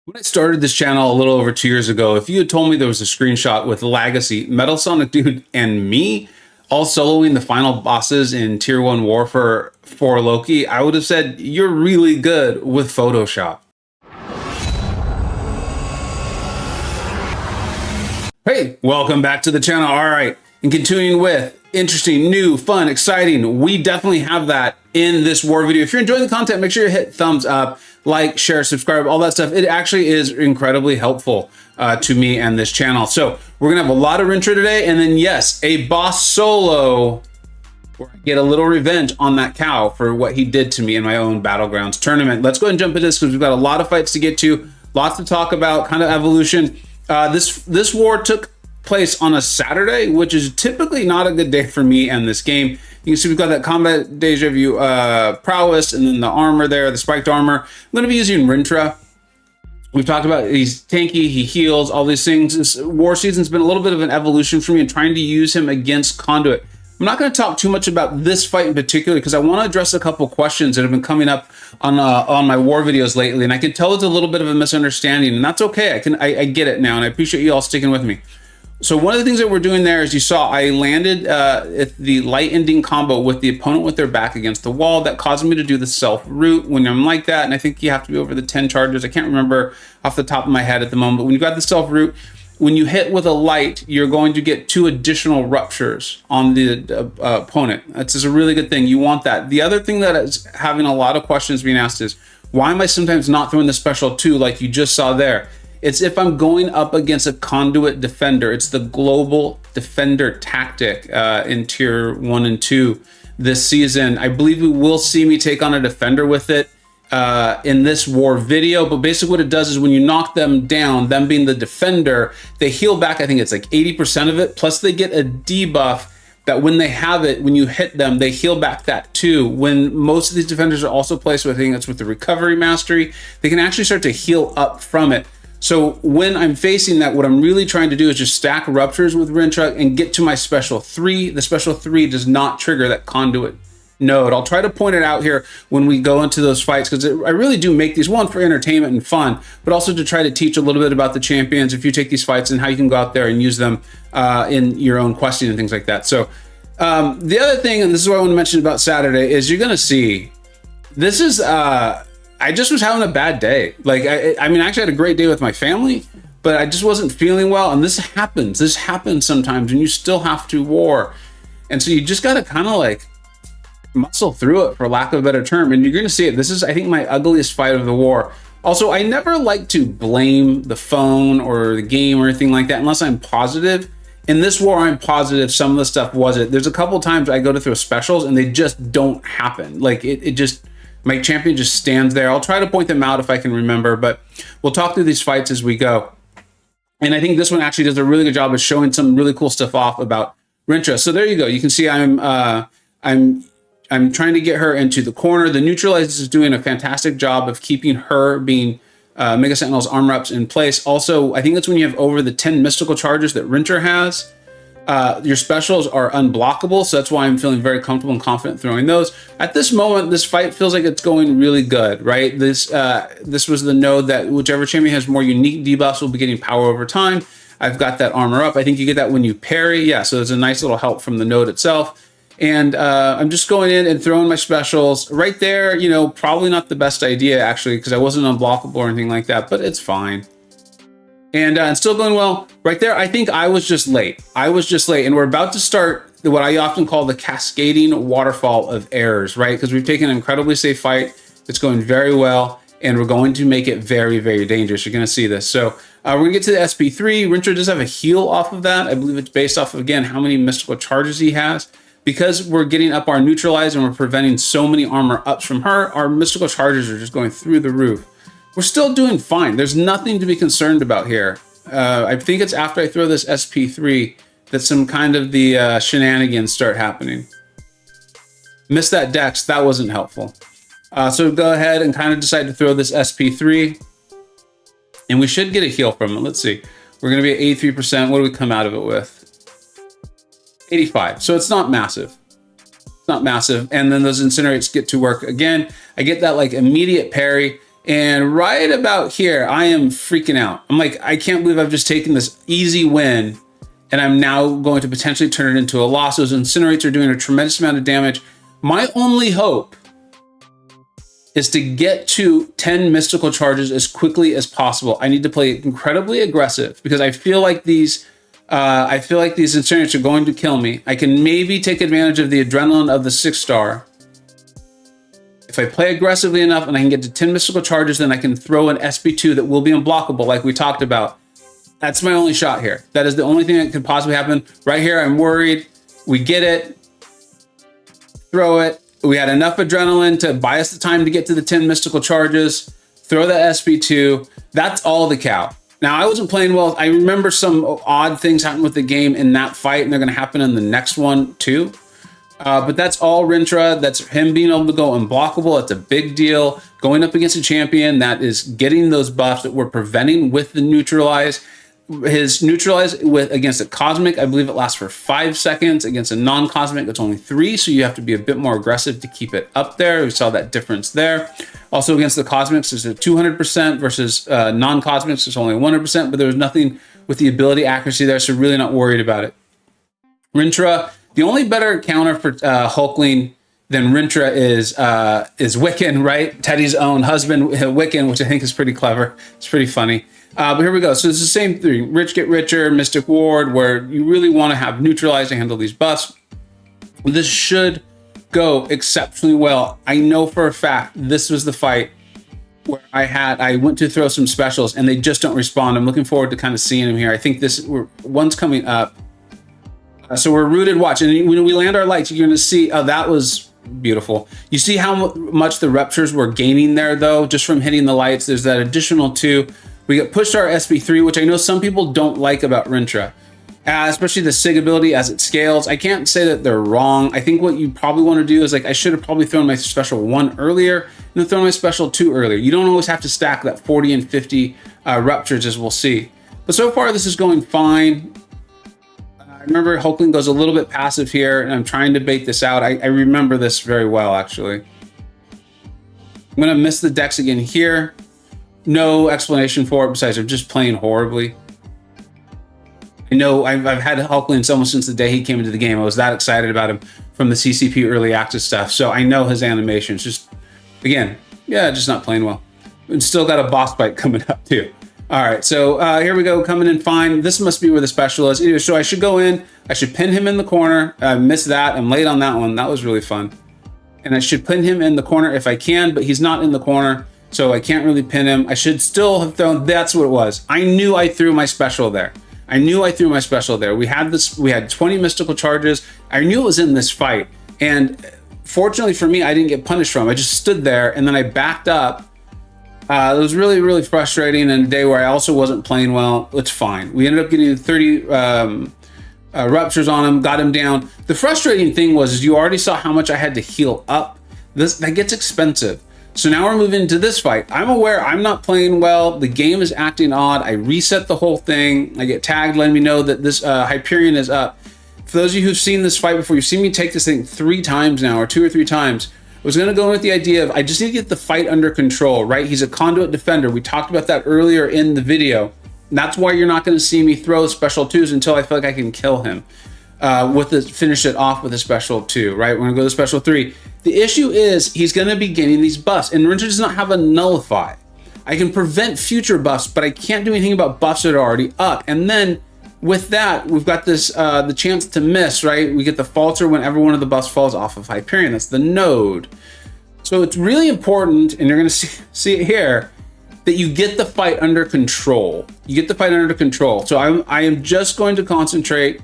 When I started this channel a little over 2 years ago, if you had told me there was a screenshot with Legacy, Metal Sonic Dude, and me all soloing the final bosses in Tier 1 Warfare for Loki, I would have said, you're really good with Photoshop. Hey, welcome back to the channel. All right, and continuing with interesting, new, fun, exciting, we definitely have that in this war video. If you're enjoying the content, make sure you hit thumbs up, like, share, subscribe, all that stuff. It actually is incredibly helpful to me and this channel. So we're gonna have a lot of Rintrah today, and then yes, a boss solo where I get a little revenge on that cow for what he did to me in my own Battlegrounds tournament. Let's go ahead and jump into this because we've got a lot of fights to get to, lots to talk about, kind of evolution. This war took place on a Saturday, which is typically not a good day for me and this game. You can see we've got that combat deja vu prowess, and then the armor there, the spiked armor. I'm going to be using Rintrah. We've talked about he's tanky, he heals, all these things. This war season's been a little bit of an evolution for me in trying to use him against Conduit. I'm not going to talk too much about this fight in particular because I want to address a couple questions that have been coming up on my war videos lately, and I can tell it's a little bit of a misunderstanding, and that's okay. I get it now, and I appreciate you all sticking with me. So one of the things that we're doing there, as you saw, I landed the light ending combo with the opponent with their back against the wall. That caused me to do the self root when I'm like that, and I think you have to be over the 10 charges. I can't remember off the top of my head at the moment, but when you've got the self root, when you hit with a light, you're going to get 2 additional ruptures on the opponent. That's just a really good thing. You want that. The other thing that is having a lot of questions being asked is, why am I sometimes not throwing the special 2 like you just saw there? It's if I'm going up against a Conduit defender. It's the global defender tactic in tier 1 and 2 this season. I believe you will see me take on a defender with it in this war video, but basically what it does is when you knock them down, them being the defender, they heal back. I think it's like 80% of it, plus they get a debuff that when they have it, when you hit them, they heal back that too. When most of these defenders are also placed with, I think it's with the recovery mastery, they can actually start to heal up from it. So when I'm facing that, what I'm really trying to do is just stack ruptures with Rintrah and get to my special 3. The special 3 does not trigger that Conduit node. I'll try to point it out here when we go into those fights, because I really do make these, one, for entertainment and fun, but also to try to teach a little bit about the champions if you take these fights and how you can go out there and use them in your own questing and things like that. So the other thing, and this is what I want to mention about Saturday, is you're going to see, this is... I just was having a bad day. Like, I mean, I actually had a great day with my family, but I just wasn't feeling well. And this happens. This happens sometimes, and you still have to war. And so you just got to kind of like muscle through it, for lack of a better term. And you're going to see it. This is, I think, my ugliest fight of the war. Also, I never like to blame the phone or the game or anything like that unless I'm positive. In this war, I'm positive some of the stuff wasn't. There's a couple times I go to throw specials and they just don't happen. Like, it just... my champion just stands there. I'll try to point them out if I can remember, but we'll talk through these fights as we go. And I think this one actually does a really good job of showing some really cool stuff off about Rintrah. So there you go. You can see I'm trying to get her into the corner. The neutralizer is doing a fantastic job of keeping her being Mega Sentinel's armor ups in place. Also, I think that's when you have over the 10 mystical charges that Rintrah has. Your specials are unblockable, so that's why I'm feeling very comfortable and confident throwing those. At this moment, this fight feels like it's going really good, right? This was the node that whichever champion has more unique debuffs will be getting power over time. I've got that armor up. I think you get that when you parry. Yeah, so there's a nice little help from the node itself. And I'm just going in and throwing my specials. Right there, you know, probably not the best idea, actually, because I wasn't unblockable or anything like that, but it's fine. And still going well. Right there, I think I was just late. And we're about to start what I often call the cascading waterfall of errors, right? Because we've taken an incredibly safe fight. It's going very well, and we're going to make it very, very dangerous. You're going to see this. So we're going to get to the SP3. Rintrah does have a heal off of that. I believe it's based off of, again, how many mystical charges he has. Because we're getting up our neutralizer and we're preventing so many armor ups from her, our mystical charges are just going through the roof. We're still doing fine. There's nothing to be concerned about here. I think it's after I throw this SP3 that some kind of the shenanigans start happening. Missed that Dex. That wasn't helpful. So go ahead and kind of decide to throw this SP3. And we should get a heal from it. Let's see. We're going to be at 83%. What do we come out of it with? 85. So it's not massive. It's not massive. And then those incinerates get to work again. I get that like immediate parry. And right about here, I am freaking out. I'm like, I can't believe I've just taken this easy win and I'm now going to potentially turn it into a loss. Those incinerates are doing a tremendous amount of damage. My only hope is to get to 10 mystical charges as quickly as possible. I need to play incredibly aggressive because I feel like these incinerators are going to kill me. I can maybe take advantage of the adrenaline of the 6-star. If I play aggressively enough and I can get to 10 mystical charges, then I can throw an SB2 that will be unblockable like we talked about. That's my only shot here. That is the only thing that could possibly happen. Right here, I'm worried. We get it. Throw it. We had enough adrenaline to buy us the time to get to the 10 mystical charges. Throw the SB2. That's all the cow. Now, I wasn't playing well. I remember some odd things happened with the game in that fight, and they're going to happen in the next one too. But that's all Rintrah. That's him being able to go unblockable. That's a big deal. Going up against a champion that is getting those buffs that we're preventing with the neutralize. His neutralize against a cosmic, I believe it lasts for 5 seconds. Against a non-cosmic, it's only 3. So you have to be a bit more aggressive to keep it up there. We saw that difference there. Also against the cosmics, there's a 200% versus non-cosmics, it's only 100%, but there was nothing with the ability accuracy there. So really not worried about it. Rintrah, the only better counter for Hulkling than Rintrah is Wiccan, right? Teddy's own husband, Wiccan, which I think is pretty clever. It's pretty funny. But here we go. So it's the same thing. Rich get richer, Mystic Ward, where you really want to have neutralized to handle these buffs. This should go exceptionally well. I know for a fact this was the fight where I went to throw some specials and they just don't respond. I'm looking forward to kind of seeing them here. I think one's coming up. So we're rooted watch. And when we land our lights, you're going to see, oh, that was beautiful. You see how much the ruptures were gaining there, though, just from hitting the lights. There's that additional 2. We get pushed our SB3, which I know some people don't like about Rintrah, especially the SIG ability as it scales. I can't say that they're wrong. I think what you probably want to do is, like, I should have probably thrown my special 1 earlier and then thrown my special 2 earlier. You don't always have to stack that 40 and 50 ruptures, as we'll see. But so far, this is going fine. I remember Hulkling goes a little bit passive here, and I'm trying to bait this out. I remember this very well, actually. I'm going to miss the decks again here. No explanation for it besides I'm just playing horribly. I know I've had Hulkling almost since the day he came into the game. I was that excited about him from the CCP early access stuff. So I know his animations. Just, again, yeah, just not playing well. And still got a boss fight coming up too. All right, so here we go, coming in fine. This must be where the special is. Anyway, so I should go in. I should pin him in the corner. I missed that. I'm late on that one. That was really fun. And I should pin him in the corner if I can, but he's not in the corner, so I can't really pin him. I should still have thrown, that's what it was. I knew I threw my special there. We had 20 mystical charges. I knew it was in this fight. And fortunately for me, I didn't get punished from it. I just stood there and then I backed up. It was really, really frustrating in a day where I also wasn't playing well. It's fine. We ended up getting 30 ruptures on him, got him down. The frustrating thing was you already saw how much I had to heal up. That gets expensive. So now we're moving into this fight. I'm aware I'm not playing well. The game is acting odd. I reset the whole thing. I get tagged letting me know that this Hyperion is up. For those of you who've seen this fight before, you've seen me take this thing 3 times now, or 2 or 3 times. I was going to go with the idea of I just need to get the fight under control, right? He's a conduit defender. We talked about that earlier in the video. And that's why you're not going to see me throw special 2s until I feel like I can kill him. Finish it off with a special 2, right? We're going to go to special 3. The issue is he's going to be getting these buffs, and Rintrah does not have a nullify. I can prevent future buffs, but I can't do anything about buffs that are already up. And then with that, we've got this the chance to miss, right? We get the falter whenever one of the buffs falls off of Hyperion. That's the node. So it's really important, and you're going to see it here, that you get the fight under control. So I am just going to concentrate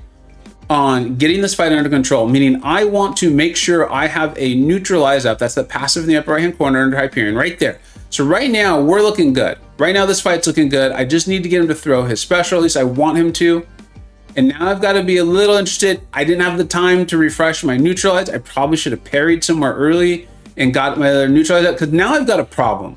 on getting this fight under control, meaning I want to make sure I have a neutralize up. That's the passive in the upper right hand corner under Hyperion right there. So right now we're looking good. Right now this fight's looking good. I just need to get him to throw his special, at least I want him to. And now I've got to be a little interested. I didn't have the time to refresh my neutralize. I probably should have parried somewhere early and got my other neutralize up, because now I've got a problem.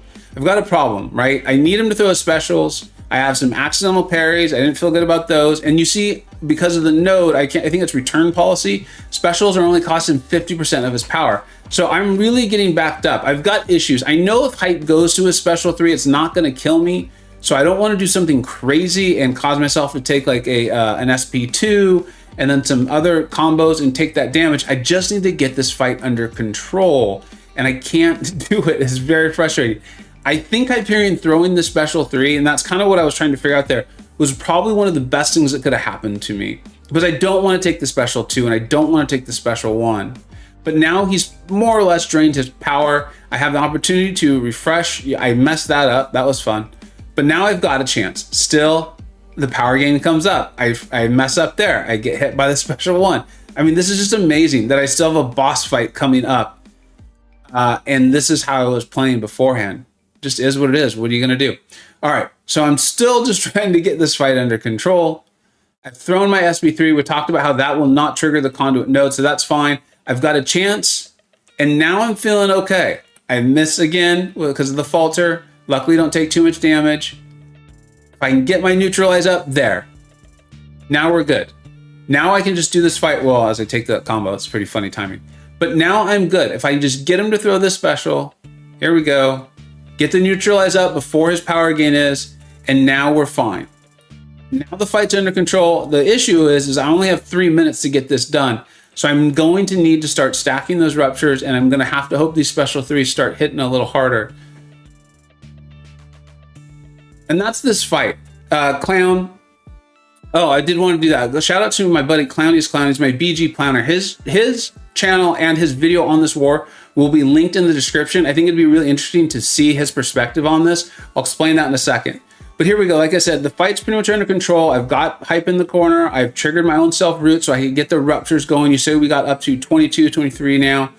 Right? I need him to throw his specials. I have some accidental parries. I didn't feel good about those. And you see, because of the node, I think it's return policy, specials are only costing 50% of his power. So I'm really getting backed up. I've got issues. I know if height goes to a special 3, it's not going to kill me. So I don't want to do something crazy and cause myself to take like an SP2 and then some other combos and take that damage. I just need to get this fight under control, and I can't do it. It's very frustrating. I think Hyperion throwing the special 3, and that's kind of what I was trying to figure out there, was probably one of the best things that could have happened to me, because I don't want to take the special 2 and I don't want to take the special 1. But now he's more or less drained his power. I have the opportunity to refresh. I messed that up. That was fun. But now I've got a chance. Still, the power gain comes up. I mess up there. I get hit by the special 1. I mean, this is just amazing that I still have a boss fight coming up. And this is how I was playing beforehand. Just is what it is. What are you going to do? All right. So I'm still just trying to get this fight under control. I've thrown my SB3. We talked about how that will not trigger the conduit node. So that's fine. I've got a chance. And now I'm feeling okay. I miss again because of the falter. Luckily, don't take too much damage. If I can get my neutralize up there, now we're good. Now I can just do this fight well as I take the combo. It's pretty funny timing. But now I'm good. If I can just get him to throw this special, here we go. Get the neutralize up before his power gain is, and now we're fine. Now the fight's under control. The issue is I only have 3 minutes to get this done. So I'm going to need to start stacking those ruptures, and I'm going to have to hope these special 3s start hitting a little harder. And that's this fight. Clown. Oh, I did want to do that. Shout out to my buddy Clowny's Clown. He's my BG planner. His channel and his video on this war will be linked in the description. I think it'd be really interesting to see his perspective on this. I'll explain that in a second. But here we go. Like I said, the fight's pretty much under control. I've got hype in the corner. I've triggered my own self-root so I can get the ruptures going. You say we got up to 22, 23 now.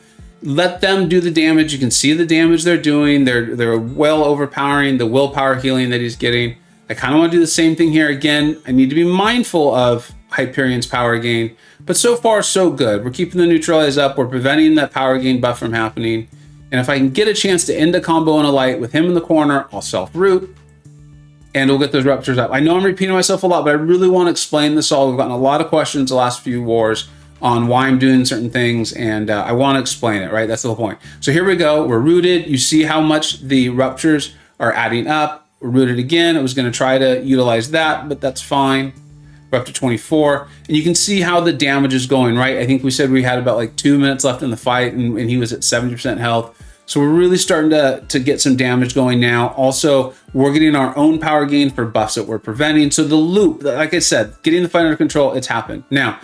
Let them do the damage. You can see the damage they're doing. They're well overpowering the willpower healing that he's getting. I kind of want to do the same thing here again. I need to be mindful of Hyperion's power gain, but so far so good. We're keeping the neutralize up. We're preventing that power gain buff from happening. And if I can get a chance to end a combo in a light with him in the corner, I'll self-root and we'll get those ruptures up. I know I'm repeating myself a lot, but I really want to explain this all. We've gotten a lot of questions the last few wars on why I'm doing certain things, and I want to explain it, right? That's the whole point. So here we go. We're rooted. You see how much the ruptures are adding up. We're rooted again. I was going to try to utilize that, but that's fine. We're up to 24. And you can see how the damage is going, right? I think we said we had about like 2 minutes left in the fight, and he was at 70% health. So we're really starting to get some damage going now. Also, we're getting our own power gain for buffs that we're preventing. So the loop, like I said, getting the fight under control, it's happened. Now,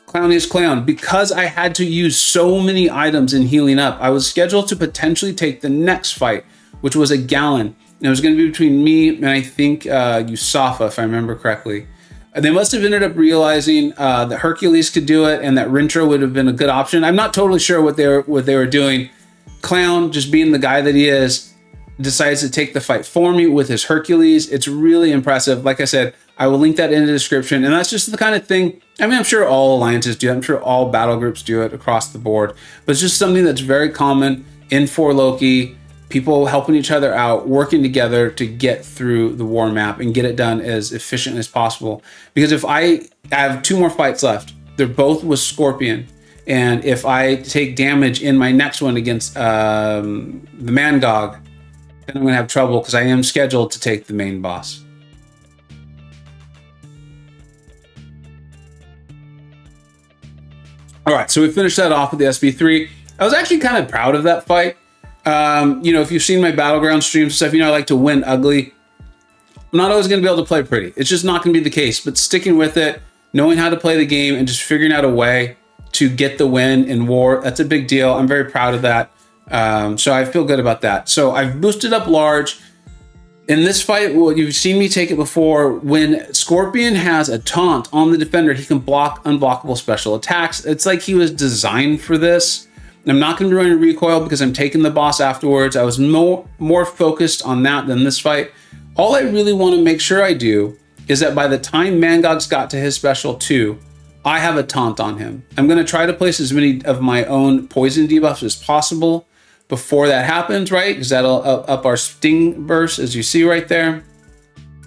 Clowniest Clown, because I had to use so many items in healing up, I was scheduled to potentially take the next fight, which was a gallon. And it was going to be between me and I think Yusafa, if I remember correctly. They must have ended up realizing that Hercules could do it and that Rintrah would have been a good option. I'm not totally sure what they were doing. Clown, just being the guy that he is, decides to take the fight for me with his Hercules. It's really impressive. Like I said, I will link that in the description. And that's just the kind of thing, I mean, I'm sure all alliances do it. I'm sure all battle groups do it across the board. But it's just something that's very common in 4 Loki. People helping each other out, working together to get through the war map and get it done as efficiently as possible. Because if I have 2 more fights left, they're both with Scorpion. And if I take damage in my next one against the MCoC, then I'm going to have trouble because I am scheduled to take the main boss. All right, so we finished that off with the SB3. I was actually kind of proud of that fight. You know, if you've seen my Battleground streams and stuff, you know I like to win ugly. I'm not always going to be able to play pretty. It's just not going to be the case. But sticking with it, knowing how to play the game, and just figuring out a way to get the win in war, that's a big deal. I'm very proud of that. So I feel good about that. So I've boosted up large. In this fight, well, you've seen me take it before. When Scorpion has a taunt on the defender, he can block unblockable special attacks. It's like he was designed for this. I'm not going to be running recoil because I'm taking the boss afterwards. I was more focused on that than this fight. All I really want to make sure I do is that by the time MCoC's got to his special 2, I have a taunt on him. I'm going to try to place as many of my own poison debuffs as possible before that happens, right? Because that'll up our sting burst, as you see right there.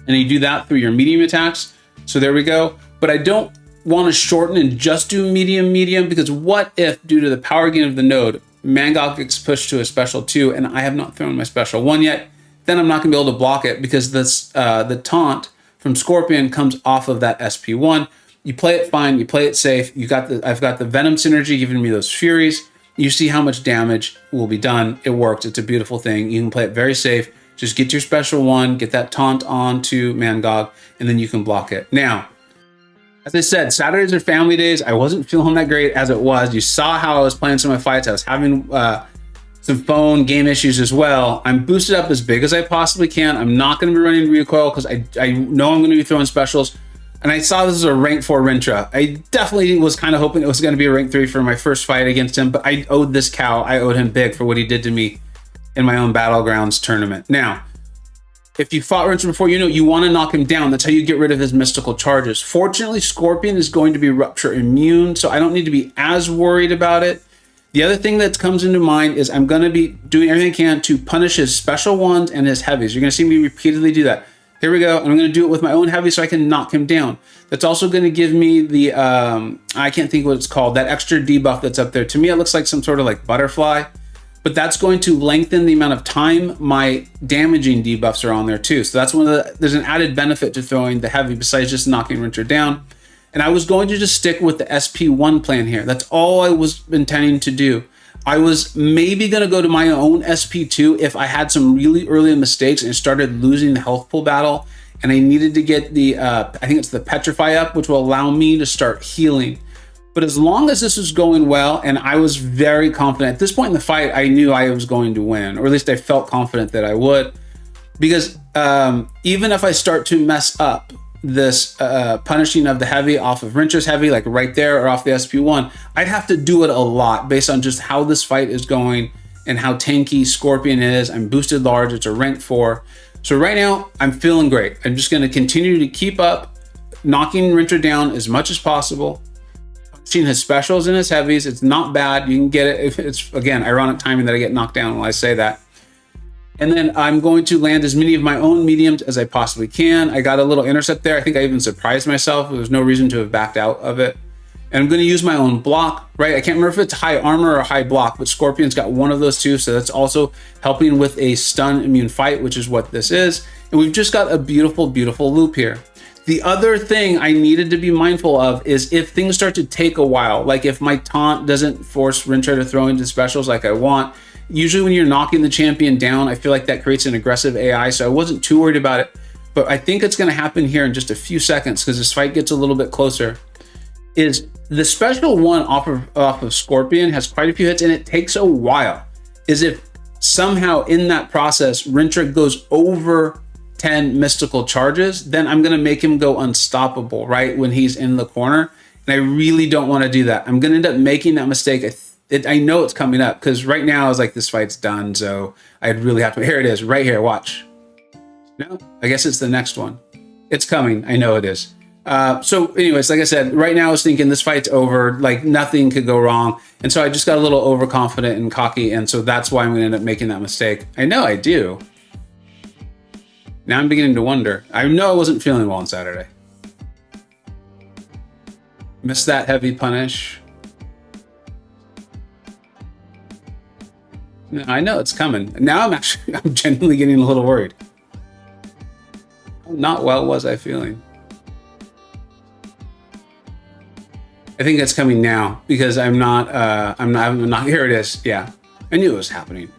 and you do that through your medium attacks. So there we go. But I don't want to shorten and just do medium, because what if, due to the power gain of the node, MCoC gets pushed to a special 2 and I have not thrown my special 1 yet? Then I'm not going to be able to block it, because this the taunt from Scorpion comes off of that SP1. You play it fine, you play it safe. I've got the Venom synergy giving me those Furies. You see how much damage will be done. It works. It's a beautiful thing. You can play it very safe. Just get your special 1, get that taunt onto MCoC, and then you can block it. Now, as I said, Saturdays are family days. I wasn't feeling that great as it was. You saw how I was playing some of my fights. I was having some phone game issues as well. I'm boosted up as big as I possibly can. I'm not going to be running recoil because I know I'm going to be throwing specials. And I saw this as a rank 4 Rintrah. I definitely was kind of hoping it was going to be a rank 3 for my first fight against him, but I owed this cow. I owed him big for what he did to me in my own Battlegrounds tournament. Now, if you fought Rintrah before, you know you want to knock him down. That's how you get rid of his mystical charges. Fortunately, Scorpion is going to be Rupture immune, so I don't need to be as worried about it. The other thing that comes into mind is I'm going to be doing everything I can to punish his special 1s and his heavies. You're going to see me repeatedly do that. Here we go. And I'm going to do it with my own heavy so I can knock him down. That's also going to give me the, I can't think what it's called, that extra debuff that's up there. To me, it looks like some sort of like butterfly. But that's going to lengthen the amount of time my damaging debuffs are on there too. So that's there's an added benefit to throwing the heavy besides just knocking Rintrah down. And I was going to just stick with the SP1 plan here. That's all I was intending to do. I was maybe going to go to my own SP2 if I had some really early mistakes and started losing the health pool battle. And I needed to get the, I think it's the Petrify up, which will allow me to start healing. But as long as this was going well, and I was very confident, at this point in the fight, I knew I was going to win, or at least I felt confident that I would. Because even if I start to mess up this punishing of the heavy off of Rintrah's heavy, like right there, or off the SP1, I'd have to do it a lot based on just how this fight is going and how tanky Scorpion is. I'm boosted large, it's a rank 4. So right now, I'm feeling great. I'm just going to continue to keep up, knocking Rintrah down as much as possible. Seen his specials and his heavies. It's not bad. You can get it. If it's, again, ironic timing that I get knocked down when I say that. And then I'm going to land as many of my own mediums as I possibly can. I got a little intercept there. I think I even surprised myself. There was no reason to have backed out of it. And I'm going to use my own block, right? I can't remember if it's high armor or high block, but Scorpion's got one of those two. So that's also helping with a stun immune fight, which is what this is. And we've just got a beautiful, beautiful loop here. The other thing I needed to be mindful of is if things start to take a while, like if my taunt doesn't force Rintrah to throw into specials like I want. Usually when you're knocking the champion down, I feel like that creates an aggressive AI, so I wasn't too worried about it. But I think it's going to happen here in just a few seconds because this fight gets a little bit closer. Is the special 1 off of Scorpion has quite a few hits and it takes a while. Is if somehow in that process, Rintrah goes over 10 mystical charges, then I'm going to make him go unstoppable, right? When he's in the corner. And I really don't want to do that. I'm going to end up making that mistake. I know it's coming up because right now I was like, this fight's done. So I'd really have to, here it is right here. Watch. No, I guess it's the next one. It's coming. I know it is. So anyways, like I said, right now I was thinking this fight's over, like nothing could go wrong. And so I just got a little overconfident and cocky. And so that's why I'm going to end up making that mistake. I know I do. Now I'm beginning to wonder. I know I wasn't feeling well on Saturday. Missed that heavy punish. I know it's coming. Now I'm genuinely getting a little worried. How not well was I feeling? I think that's coming now because I'm not, here it is. Yeah, I knew it was happening.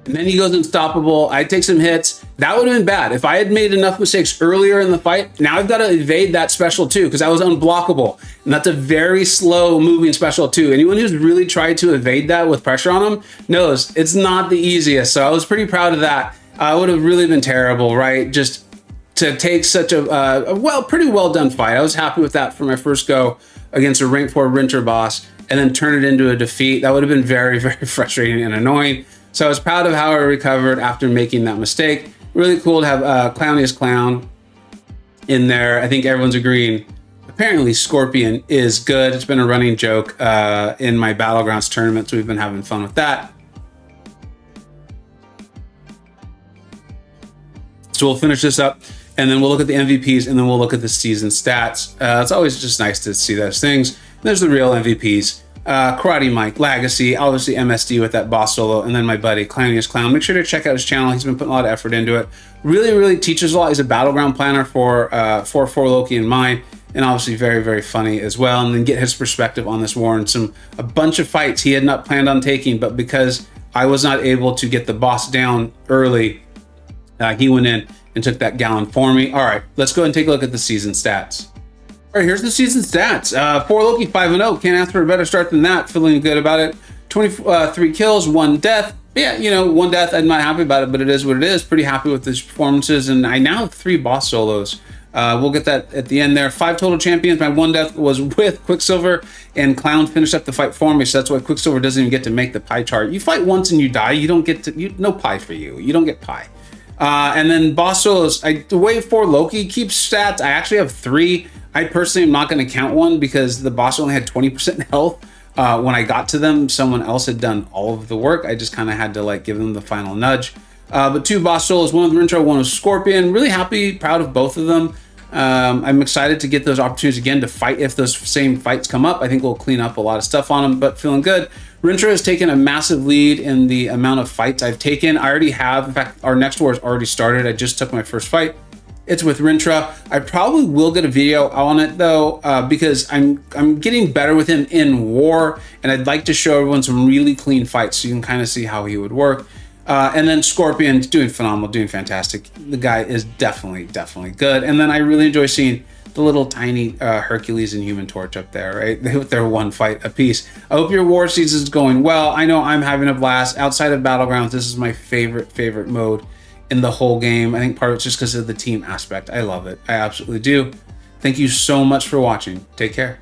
And then he goes unstoppable. I take some hits. That would have been bad. If I had made enough mistakes earlier in the fight, now I've got to evade that special 2 because I was unblockable. And that's a very slow moving special 2. Anyone who's really tried to evade that with pressure on them knows it's not the easiest. So I was pretty proud of that. I would have really been terrible, right? Just to take such a pretty well done fight. I was happy with that for my first go against a rank 4 Rintrah boss and then turn it into a defeat. That would have been very, very frustrating and annoying. So I was proud of how I recovered after making that mistake. Really cool to have Clowniest Clown in there. I think everyone's agreeing. Apparently Scorpion is good. It's been a running joke in my Battlegrounds tournaments. We've been having fun with that. So we'll finish this up. And then we'll look at the MVPs, and then we'll look at the season stats. It's always just nice to see those things. There's the real MVPs. Karate Mike, Legacy, obviously MSD with that boss solo, and then my buddy, Clowniest Clown. Make sure to check out his channel. He's been putting a lot of effort into it. Really, really teaches a lot. He's a battleground planner for Loki in mind, and obviously very, very funny as well. And then get his perspective on this war and a bunch of fights he had not planned on taking, but because I was not able to get the boss down early, he went in and took that gallon for me. All right, let's go ahead and take a look at the season stats. All right, here's the season stats. 4 Loki, 5-0. Can't ask for a better start than that. Feeling good about it. 23 kills, 1 death. Yeah, you know, 1 death. I'm not happy about it, but it is what it is. Pretty happy with these performances, and I now have 3 boss solos. We'll get that at the end there. 5 total champions. My 1 death was with Quicksilver, and Clown finished up the fight for me, so that's why Quicksilver doesn't even get to make the pie chart. You fight once and you die. You don't get to, no pie for you. You don't get pie. And then boss solos, the way 4 Loki keeps stats, I actually have 3. I personally am not going to count one because the boss only had 20% health. When I got to them, someone else had done all of the work. I just kind of had to like give them the final nudge. But 2 boss solos, one with Rintrah, one with Scorpion. Really happy, proud of both of them. I'm excited to get those opportunities again to fight if those same fights come up. I think we'll clean up a lot of stuff on them, but feeling good. Rintrah has taken a massive lead in the amount of fights I've taken. I already have. In fact, our next war has already started. I just took my first fight. It's with Rintrah. I probably will get a video on it though, because I'm getting better with him in war, and I'd like to show everyone some really clean fights so you can kind of see how he would work. And then Scorpion, doing phenomenal, doing fantastic. The guy is definitely good. And then I really enjoy seeing the little tiny Hercules and Human Torch up there, right? With their 1 fight apiece. I hope your war season is going well. I know I'm having a blast. Outside of Battlegrounds, this is my favorite mode in the whole game. I think part of it's just because of the team aspect. I love it. I absolutely do. Thank you so much for watching. Take care.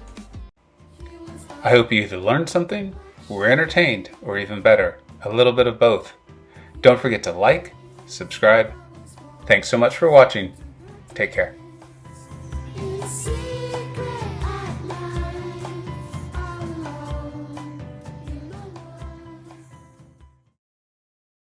I hope you either learned something, were entertained, or even better, a little bit of both. Don't forget to like, subscribe. Thanks so much for watching. Take care.